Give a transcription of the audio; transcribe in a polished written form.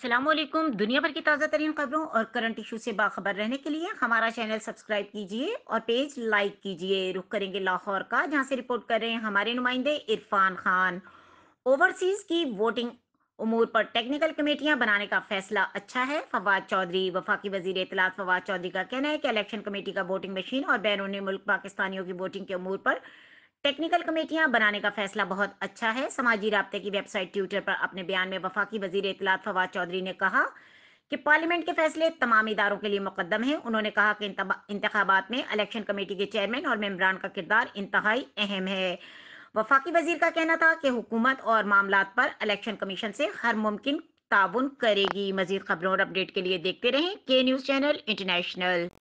السلام علیکم۔ دنیا بھر کی تازہ ترین خبروں اور کرنٹ ایشو سے باخبر رہنے کے لیے ہمارا چینل سبسکرائب کیجیے اور پیج لائک کیجیے۔ رخ کریں گے لاہور کا، جہاں سے رپورٹ کر رہے ہیں ہمارے نمائندے عرفان خان۔ اوورسیز کی ووٹنگ امور پر ٹیکنیکل کمیٹیاں بنانے کا فیصلہ اچھا ہے، فواد چودھری۔ وفاقی وزیر اطلاعات فواد چودھری کا کہنا ہے کہ الیکشن کمیٹی کا ووٹنگ مشین اور بیرون ملک پاکستانیوں کی ووٹنگ کے امور پر ٹیکنیکل کمیٹیاں بنانے کا فیصلہ بہت اچھا ہے۔ سماجی رابطے کی ویب سائٹ ٹویٹر پر اپنے بیان میں وفاقی وزیر اطلاعات فواد چودھری نے کہا کہ پارلیمنٹ کے فیصلے تمام اداروں کے لیے مقدم ہیں۔ انہوں نے کہا کہ انتخابات میں الیکشن کمیٹی کے چیئرمین اور ممبران کا کردار انتہائی اہم ہے۔ وفاقی وزیر کا کہنا تھا کہ حکومت اور معاملات پر الیکشن کمیشن سے ہر ممکن تعاون کرے گی۔ مزید خبروں اور اپڈیٹ کے لیے دیکھتے رہیں کے نیوز چینل انٹرنیشنل۔